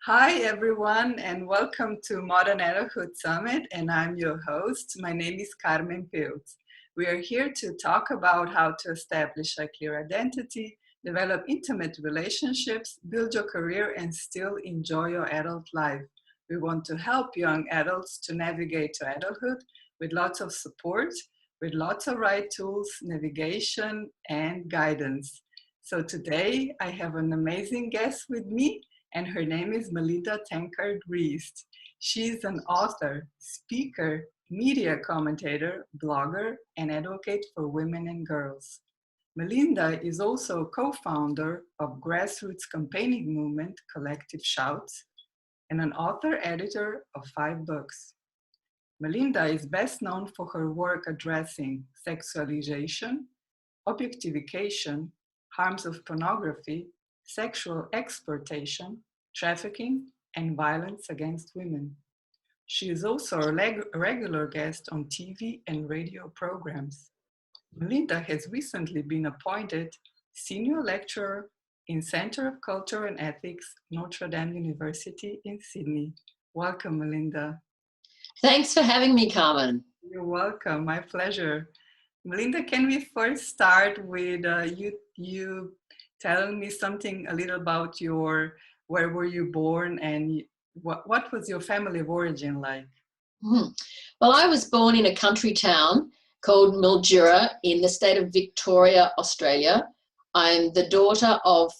Hi everyone and welcome to Modern Adulthood Summit, and I'm your host. My name is Carmen Pilz. We are here to talk about how to establish a clear identity, develop intimate relationships, build your career, and still enjoy your adult life. We want to help young adults to navigate to adulthood with lots of support, with lots of right tools, navigation, and guidance. So today I have an amazing guest with me, and her name is Melinda Tankard Reist. She's an author, speaker, media commentator, blogger, and advocate for women and girls. Melinda is also co-founder of grassroots campaigning movement Collective Shouts and an author-editor of 5 books. Melinda is best known for her work addressing sexualization, objectification, harms of pornography, sexual exploitation, trafficking, and violence against women. She is also a regular guest on TV and radio programs. Melinda has recently been appointed Senior Lecturer in Center of Culture and Ethics, Notre Dame University in Sydney. Welcome, Melinda. Thanks for having me, Carmen. You're welcome, my pleasure. Melinda, can we first start with you telling me something a little about where were you born and what was your family of origin like? Well, I was born in a country town called Mildura in the state of Victoria, Australia. I'm the daughter of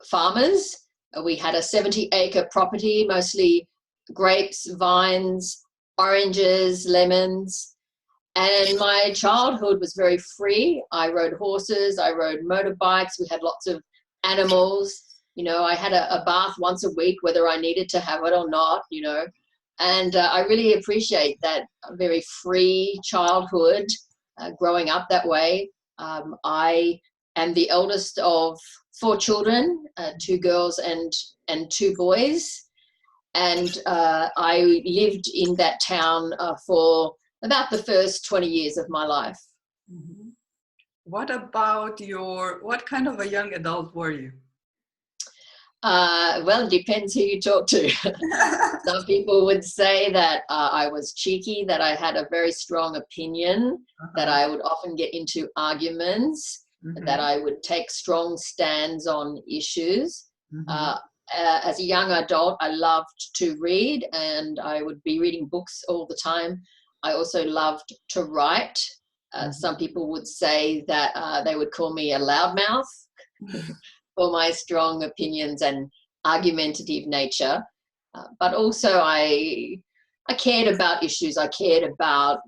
farmers. We had a 70-acre property, mostly grapes, vines, oranges, lemons. And my childhood was very free. I rode horses, I rode motorbikes, we had lots of animals. You know, I had a bath once a week, whether I needed to have it or not, you know. And I really appreciate that very free childhood, growing up that way. I am the eldest of 4 children, 2 girls and 2 boys. And I lived in that town for about the first 20 years of my life. Mm-hmm. What kind of a young adult were you? Well, it depends who you talk to. Some people would say that I was cheeky, that I had a very strong opinion, that I would often get into arguments, that I would take strong stands on issues. As a young adult, I loved to read, and I would be reading books all the time. I also loved to write. Some people would say that they would call me a loudmouth for my strong opinions and argumentative nature. But also I cared about issues. I cared about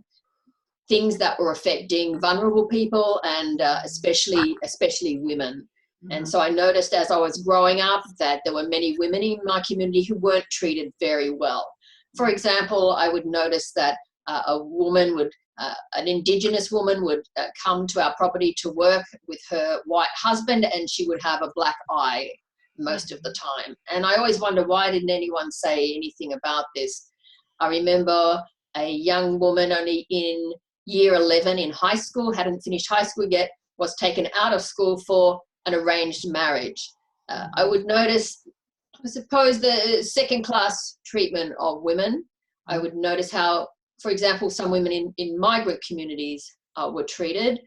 things that were affecting vulnerable people and especially women. And so I noticed as I was growing up that there were many women in my community who weren't treated very well. For example, I would notice that an Indigenous woman would come to our property to work with her white husband, and she would have a black eye most of the time. And I always wonder, why didn't anyone say anything about this? I remember a young woman only in year 11 in high school, hadn't finished high school yet, was taken out of school for an arranged marriage. I would notice, I suppose, the second-class treatment of women. I would notice how, for example, some women in migrant communities were treated.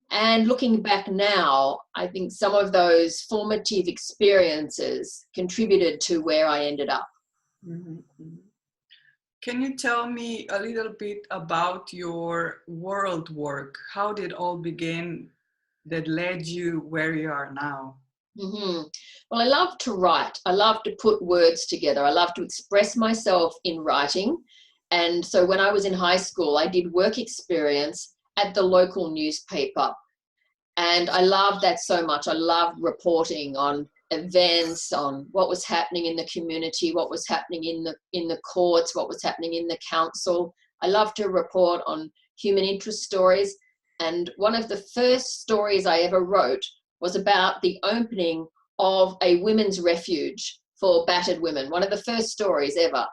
And looking back now, I think some of those formative experiences contributed to where I ended up. Can you tell me a little bit about your world work? How did it all begin that led you where you are now? Well, I love to write. I love to put words together. I love to express myself in writing. And so when I was in high school, I did work experience at the local newspaper. And I loved that so much. I loved reporting on events, on what was happening in the community, what was happening in the courts, what was happening in the council. I loved to report on human interest stories. And one of the first stories I ever wrote was about the opening of a women's refuge for battered women. One of the first stories ever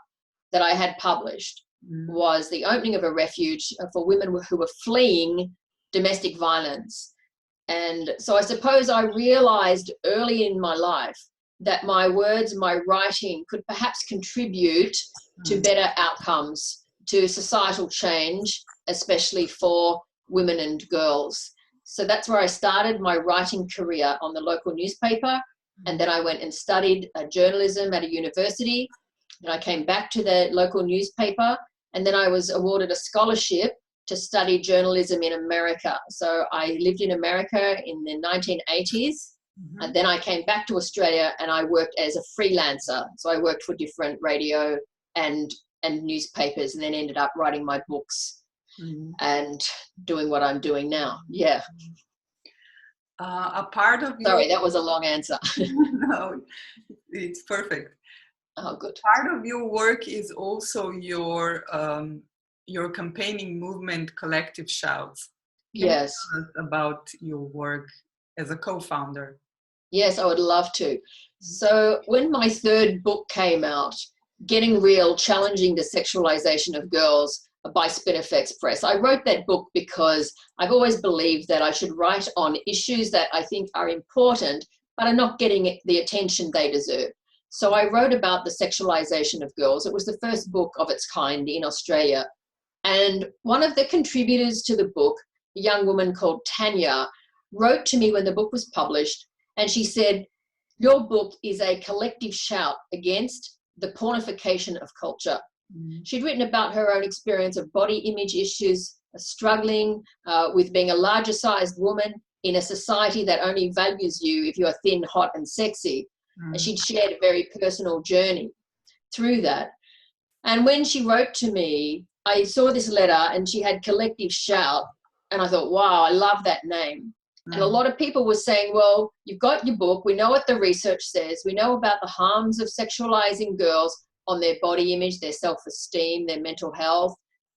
that I had published was the opening of a refuge for women who were fleeing domestic violence. And so I suppose I realized early in my life that my words, my writing could perhaps contribute to better outcomes, to societal change, especially for women and girls. So that's where I started my writing career on the local newspaper. And then I went and studied journalism at a university. Then I came back to the local newspaper, and then I was awarded a scholarship to study journalism in America. So I lived in America in the 1980s. And then I came back to Australia and I worked as a freelancer. So I worked for different radio and newspapers, and then ended up writing my books and doing what I'm doing now. Yeah. A part of Sorry, that was a long answer. No, it's perfect. Oh, good. Part of your work is also your campaigning movement, Collective Shouts. Can Yes. you tell us about your work as a co-founder? Yes, I would love to. So when my third book came out, Getting Real, Challenging the Sexualization of Girls by Spinifex Press, I wrote that book because I've always believed that I should write on issues that I think are important, but are not getting the attention they deserve. So I wrote about the sexualization of girls. It was the first book of its kind in Australia. And one of the contributors to the book, a young woman called Tanya, wrote to me when the book was published, and she said, "Your book is a collective shout against the pornification of culture." She'd written about her own experience of body image issues, struggling with being a larger sized woman in a society that only values you if you're thin, hot and sexy. She'd shared a very personal journey through that. And when she wrote to me, I saw this letter and she had Collective Shout, and I thought, wow, I love that name. And a lot of people were saying, well, you've got your book, we know what the research says, we know about the harms of sexualizing girls on their body image, their self-esteem, their mental health.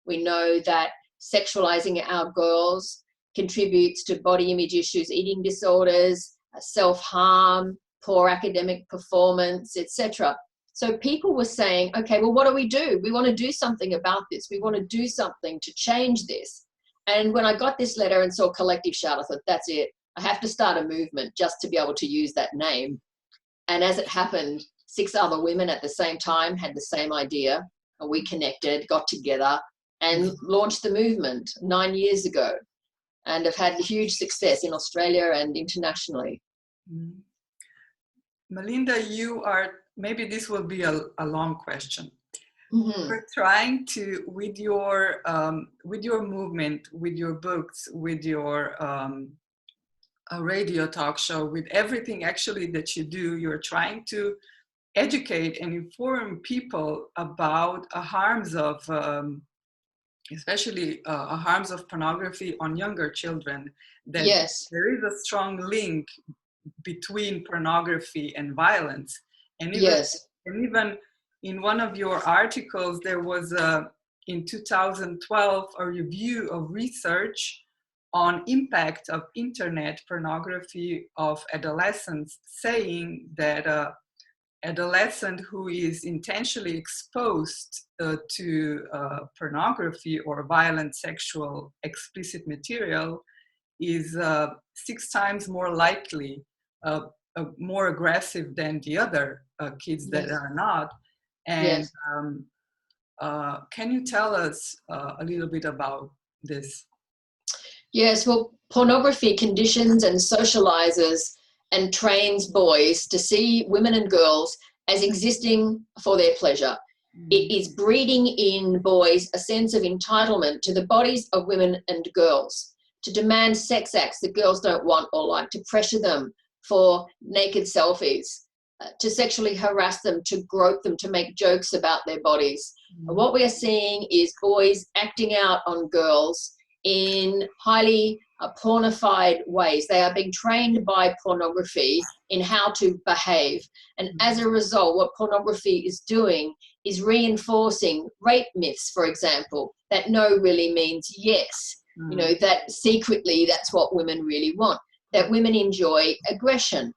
We know that sexualizing our girls contributes to body image issues, eating disorders, self-harm, poor academic performance, etc. So people were saying, okay, well, what do? We want to do something about this. We want to do something to change this. And when I got this letter and saw Collective Shout, I thought, that's it. I have to start a movement just to be able to use that name. And as it happened, 6 other women at the same time had the same idea. And we connected, got together and launched the movement 9 years ago, and have had huge success in Australia and internationally. Melinda, you are, maybe this will be a long question. You're trying to, with your movement, with your books, with your radio talk show, with everything actually that you do, you're trying to educate and inform people about harms of, especially harms of pornography on younger children. That yes. There is a strong link between pornography and violence. And even, yes. and even in one of your articles, there was in 2012 a review of research on impact of internet pornography of adolescents, saying that adolescent who is intentionally exposed to pornography or violent sexual explicit material is 6 times more likely, more aggressive than the other kids that are not. And can you tell us a little bit about this? Yes, well, pornography conditions and socializes and trains boys to see women and girls as existing for their pleasure. It is breeding in boys a sense of entitlement to the bodies of women and girls, to demand sex acts that girls don't want or like, to pressure them for naked selfies, to sexually harass them, to grope them, to make jokes about their bodies. And what we are seeing is boys acting out on girls in highly pornified ways. They are being trained by pornography in how to behave. And as a result, what pornography is doing is reinforcing rape myths, for example, that no really means yes. You know, that secretly that's what women really want, that women enjoy aggression.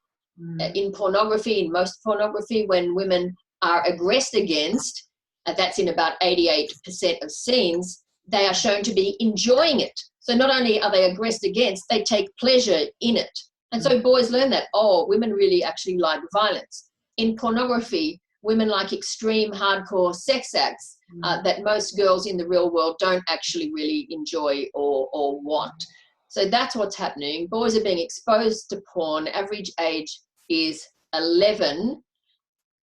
In pornography, in most pornography, when women are aggressed against, that's in about 88% of scenes, they are shown to be enjoying it. So not only are they aggressed against, they take pleasure in it. And so boys learn that, oh, women really actually like violence. in pornography, women like extreme hardcore sex acts that most girls in the real world don't actually really enjoy or want. So that's what's happening. Boys are being exposed to porn. Average age is 11,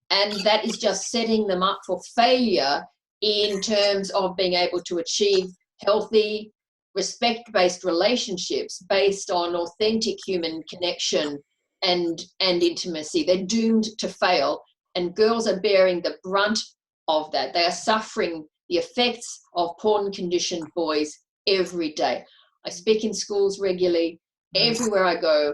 and that is just setting them up for failure in terms of being able to achieve healthy, respect-based relationships based on authentic human connection and intimacy. They're doomed to fail, and girls are bearing the brunt of that. They are suffering the effects of porn-conditioned boys every day. I speak in schools regularly. Everywhere I go,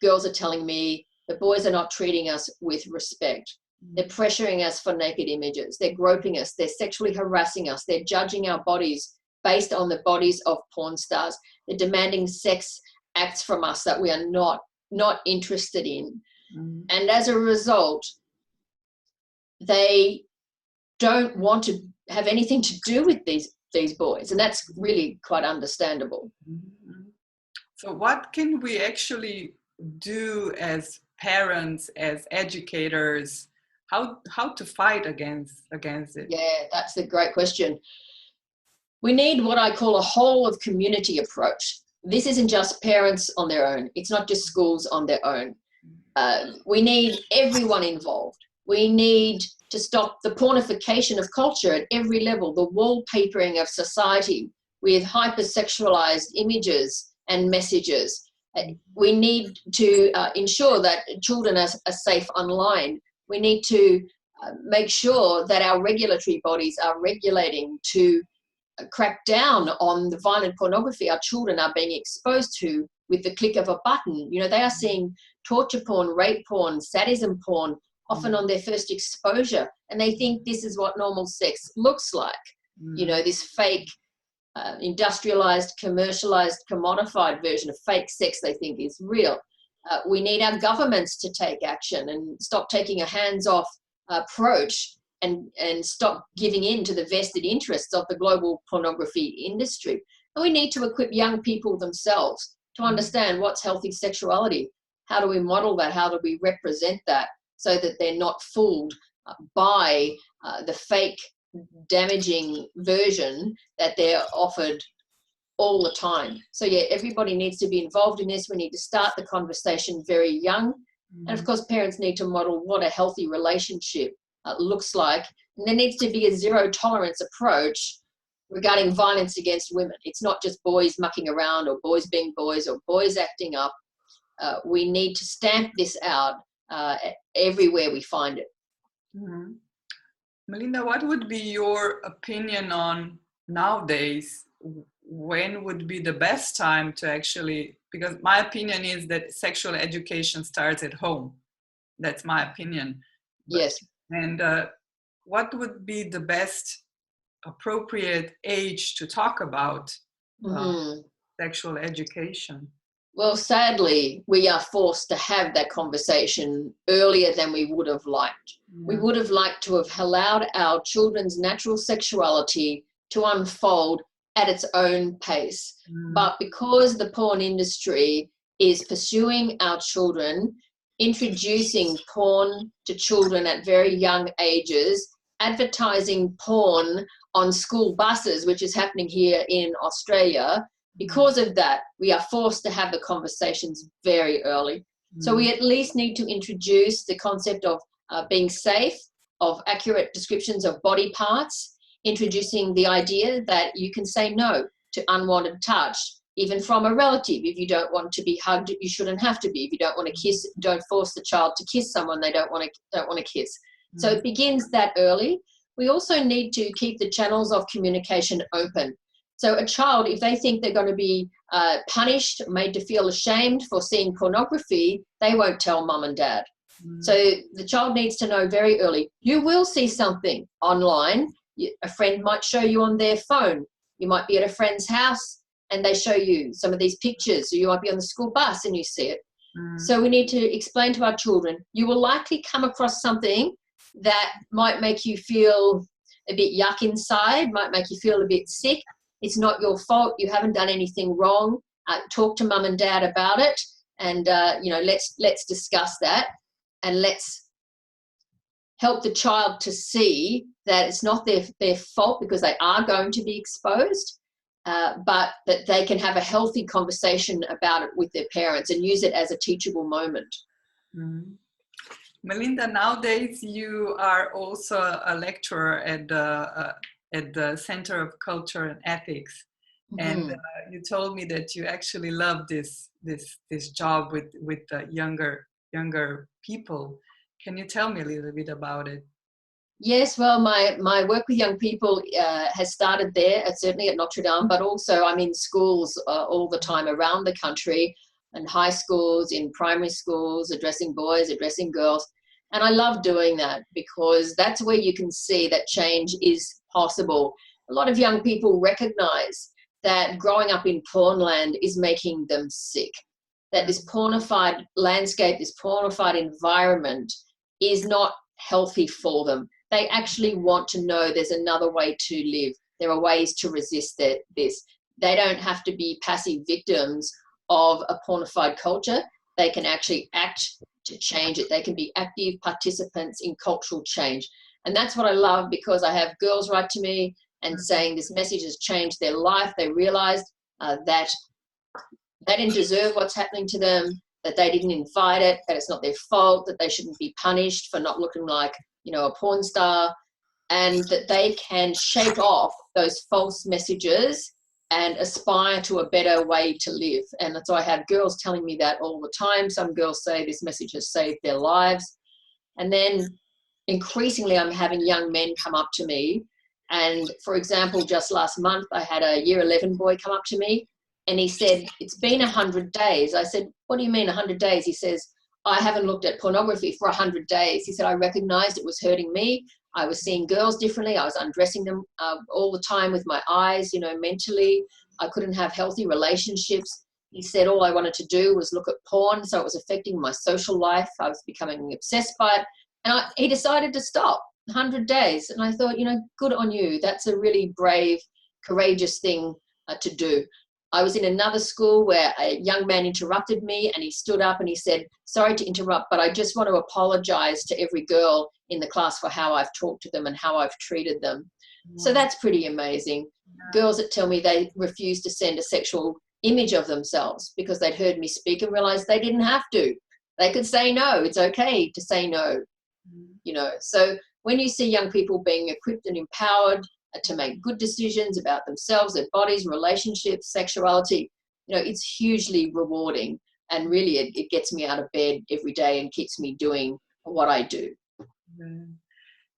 girls are telling me the boys are not treating us with respect. They're pressuring us for naked images. They're groping us. They're sexually harassing us. They're judging our bodies based on the bodies of porn stars. They're demanding sex acts from us that we are not interested in. And as a result, they don't want to have anything to do with these boys. And that's really quite understandable. So what can we actually do as parents, as educators? How to fight against it? Yeah, that's a great question. We need what I call a whole of community approach. This isn't just parents on their own. It's not just schools on their own. We need everyone involved. We need to stop the pornification of culture at every level, the wallpapering of society with hypersexualized images and messages. We need to ensure that children are safe online. We need to make sure that our regulatory bodies are regulating to crack down on the violent pornography our children are being exposed to with the click of a button. You know, they are seeing torture porn, rape porn, sadism porn, often on their first exposure, and they think this is what normal sex looks like. You know, this fake, industrialized, commercialized, commodified version of fake sex they think is real. We need our governments to take action and stop taking a hands-off approach and stop giving in to the vested interests of the global pornography industry. And we need to equip young people themselves to understand what's healthy sexuality. How do we model that? How do we represent that so that they're not fooled by the fake, damaging version that they're offered all the time? So yeah, everybody needs to be involved in this. We need to start the conversation very young. And of course, parents need to model what a healthy relationship looks like. And there needs to be a zero tolerance approach regarding violence against women. It's not just boys mucking around or boys being boys or boys acting up. We need to stamp this out everywhere we find it. Melinda, what would be your opinion on nowadays? When would be the best time to actually, because my opinion is that sexual education starts at home. That's my opinion. Yes. And what would be the best appropriate age to talk about sexual education? Well, sadly, we are forced to have that conversation earlier than we would have liked. We would have liked to have allowed our children's natural sexuality to unfold at its own pace. But because the porn industry is pursuing our children, introducing porn to children at very young ages, advertising porn on school buses, which is happening here in Australia, because of that, we are forced to have the conversations very early. So we at least need to introduce the concept of being safe, of accurate descriptions of body parts, introducing the idea that you can say no to unwanted touch, even from a relative. If you don't want to be hugged, you shouldn't have to be. If you don't want to kiss, don't force the child to kiss someone they don't want to kiss. So it begins that early. We also need to keep the channels of communication open. So a child, if they think they're going to be punished, made to feel ashamed for seeing pornography, they won't tell mum and dad. So the child needs to know very early, you will see something online. A friend might show you on their phone. You might be at a friend's house and they show you some of these pictures. So you might be on the school bus and you see it. So we need to explain to our children, you will likely come across something that might make you feel a bit yuck inside, might make you feel a bit sick. It's not your fault. You haven't done anything wrong. Talk to mum and dad about it, and let's discuss that, and let's help the child to see that it's not their fault, because they are going to be exposed, but that they can have a healthy conversation about it with their parents and use it as a teachable moment. Mm. Melinda, nowadays you are also a lecturer at the Center of Culture and Ethics, and you told me that you actually love this job with the younger people. Can you tell me a little bit about it? Yes, well, my work with young people has started there, certainly at Notre Dame, but also I'm in schools all the time around the country, and high schools, in primary schools, addressing boys, addressing girls. And I love doing that, because that's where you can see that change is possible. A lot of young people recognize that growing up in porn land is making them sick, that this pornified landscape, this pornified environment is not healthy for them. They actually want to know there's another way to live. There are ways to resist this. They don't have to be passive victims of a pornified culture. They can actually act to change it. They can be active participants in cultural change. And that's what I love, because I have girls write to me and saying this message has changed their life. They realized that they didn't deserve what's happening to them, that they didn't invite it, that it's not their fault, that they shouldn't be punished for not looking like, a porn star, and that they can shake off those false messages and aspire to a better way to live. And so I have girls telling me that all the time. Some girls say this message has saved their lives. And then increasingly I'm having young men come up to me. And for example, just last month, I had a year 11 boy come up to me, and he said, it's been 100 days. I said, what do you mean 100 days? He says, I haven't looked at pornography for 100 days. He said, I recognized it was hurting me. I was seeing girls differently. I was undressing them all the time with my eyes, mentally. I couldn't have healthy relationships. He said, all I wanted to do was look at porn, so it was affecting my social life. I was becoming obsessed by it. And he decided to stop. 100 days. And I thought, good on you. That's a really brave, courageous thing to do. I was in another school where a young man interrupted me, and he stood up and he said, sorry to interrupt, but I just want to apologize to every girl in the class for how I've talked to them and how I've treated them. Yeah. So that's pretty amazing. Yeah. Girls that tell me they refuse to send a sexual image of themselves because they'd heard me speak and realized they didn't have to. They could say no. It's okay to say no. So when you see young people being equipped and empowered to make good decisions about themselves, their bodies, relationships, sexuality, it's hugely rewarding. And really it gets me out of bed every day and keeps me doing what I do.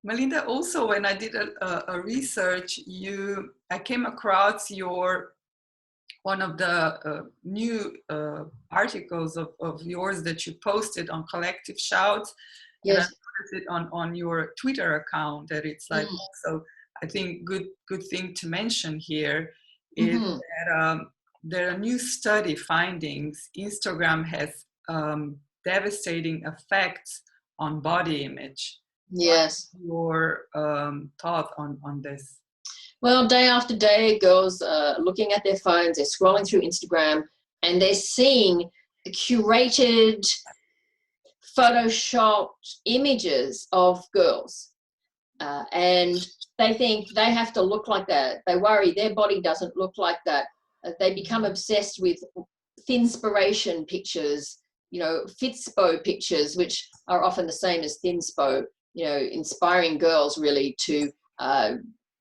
Melinda, also when I did a research, I came across one of the new articles of yours that you posted on Collective Shouts. Yes. And I noticed it on your Twitter account, that it's like also, I think, good thing to mention here is that there are new study findings. Instagram has devastating effects on body image. Yes. What's your thought on this? Well, day after day, girls are looking at their phones, they're scrolling through Instagram, and they're seeing curated, photoshopped images of girls. And they think they have to look like that. They worry their body doesn't look like that. They become obsessed with thinspiration pictures, fitspo pictures, which are often the same as thinspo, inspiring girls really to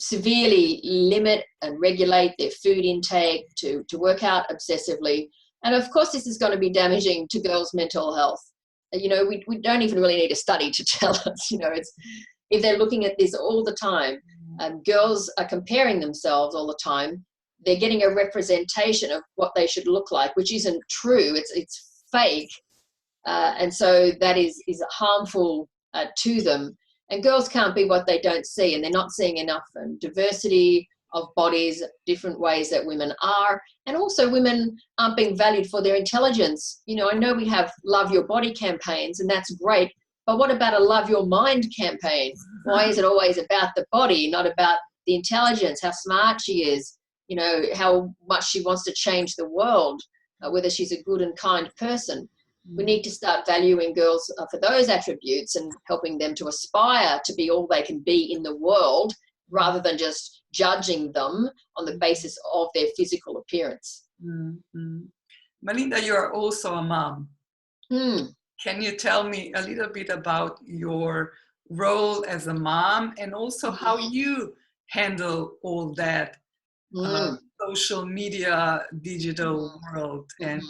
severely limit and regulate their food intake, to work out obsessively. And of course, this is going to be damaging to girls' mental health. We don't even really need a study to tell us, if they're looking at this all the time, girls are comparing themselves all the time. They're getting a representation of what they should look like, which isn't true. It's fake. And so that is harmful to them. And girls can't be what they don't see, and they're not seeing enough diversity of bodies, different ways that women are. And also women aren't being valued for their intelligence. I know we have Love Your Body campaigns, and that's great. But what about a Love Your Mind campaign? Why is it always about the body, not about the intelligence, how smart she is, how much she wants to change the world, whether she's a good and kind person? We need to start valuing girls for those attributes and helping them to aspire to be all they can be in the world, rather than just judging them on the basis of their physical appearance. Mm-hmm. Melinda, you are also a mom. Can you tell me a little bit about your role as a mom, and also how you handle all that social media, digital world, and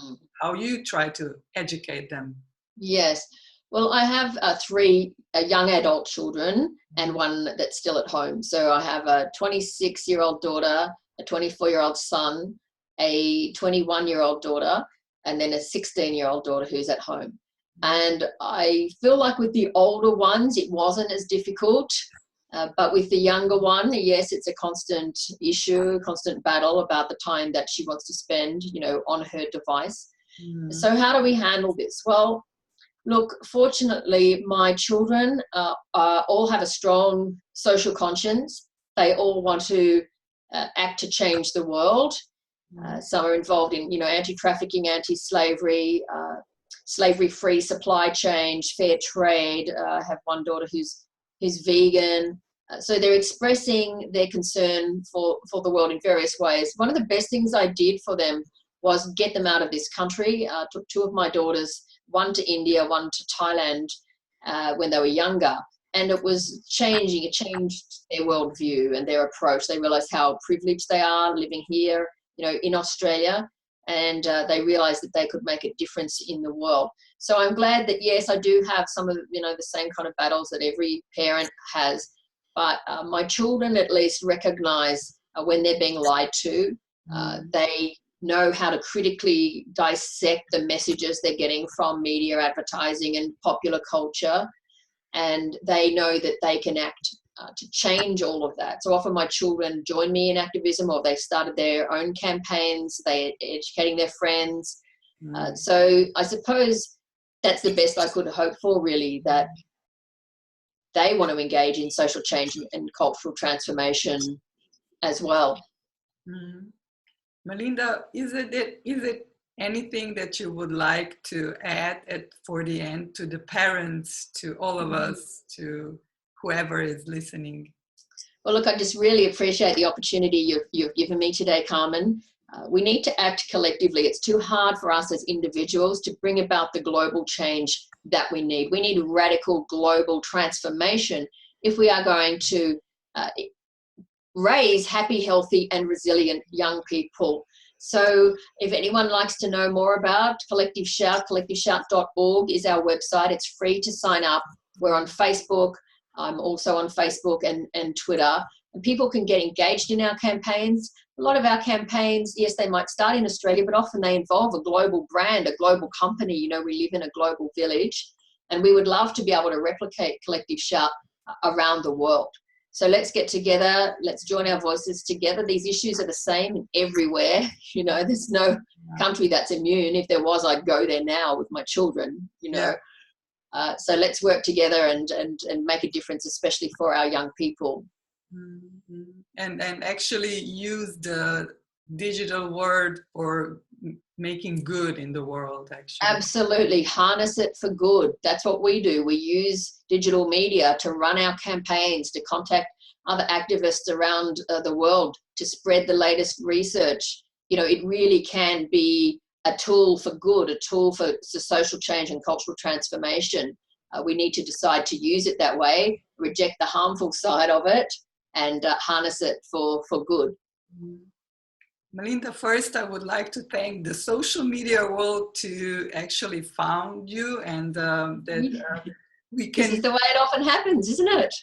how you try to educate them? Yes. Well, I have three young adult children and one that's still at home. So I have a 26-year-old daughter, a 24-year-old son, a 21-year-old daughter, and then a 16-year-old daughter who's at home. And I feel like with the older ones, it wasn't as difficult. But with the younger one, yes, it's a constant issue, constant battle about the time that she wants to spend, on her device. So how do we handle this? Well, look, fortunately, my children all have a strong social conscience. They all want to act to change the world. Some are involved in, anti-trafficking, anti-slavery, slavery-free supply chain, fair trade. I have one daughter who's vegan. So they're expressing their concern for the world in various ways. One of the best things I did for them was get them out of this country. Took two of my daughters, one to India, one to Thailand when they were younger. And it was changing. It changed their worldview and their approach. They realized how privileged they are living here, in Australia. And they realized that they could make a difference in the world. So I'm glad that, yes, I do have some of, the same kind of battles that every parent has. But my children at least recognize when they're being lied to. They know how to critically dissect the messages they're getting from media, advertising, and popular culture. And they know that they can act to change all of that. So often my children join me in activism, or they've started their own campaigns, they're educating their friends. So I suppose that's the best I could hope for, really, that they want to engage in social change and cultural transformation as well. Melinda, is it anything that you would like to add for the end, to the parents, to all of us, to whoever is listening? Well, look, I just really appreciate the opportunity you've given me today, Carmen. We need to act collectively. It's too hard for us as individuals to bring about the global change that we need. We need radical global transformation if we are going to raise happy, healthy, and resilient young people. So if anyone likes to know more about Collective Shout, collectiveshout.org is our website. It's free to sign up. We're on Facebook. I'm also on Facebook and Twitter. And people can get engaged in our campaigns. A lot of our campaigns, yes, they might start in Australia, but often they involve a global brand, a global company. We live in a global village, and we would love to be able to replicate Collective Shout around the world. So let's get together. Let's join our voices together. These issues are the same everywhere. There's no country that's immune. If there was, I'd go there now with my children, So let's work together and make a difference, especially for our young people. And actually use the digital world for making good in the world, actually. Absolutely. Harness it for good. That's what we do. We use digital media to run our campaigns, to contact other activists around the world, to spread the latest research. It really can be a tool for good, a tool for social change and cultural transformation. We need to decide to use it that way, reject the harmful side of it, and harness it for good. Melinda, first I would like to thank the social media world to actually found you, and we can. This is the way it often happens, isn't it?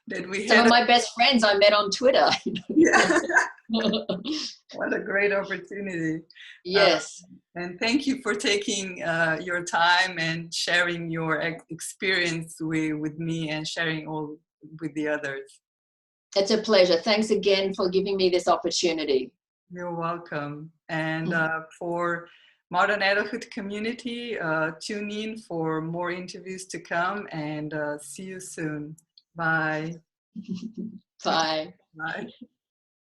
That we Some of my best friends I met on Twitter. Yeah. What a great opportunity. Yes. And thank you for taking your time and sharing your experience with me and sharing all with the others. It's a pleasure. Thanks again for giving me this opportunity. You're welcome. And for Modern Adulthood community, tune in for more interviews to come, and see you soon. Bye. Bye. Bye.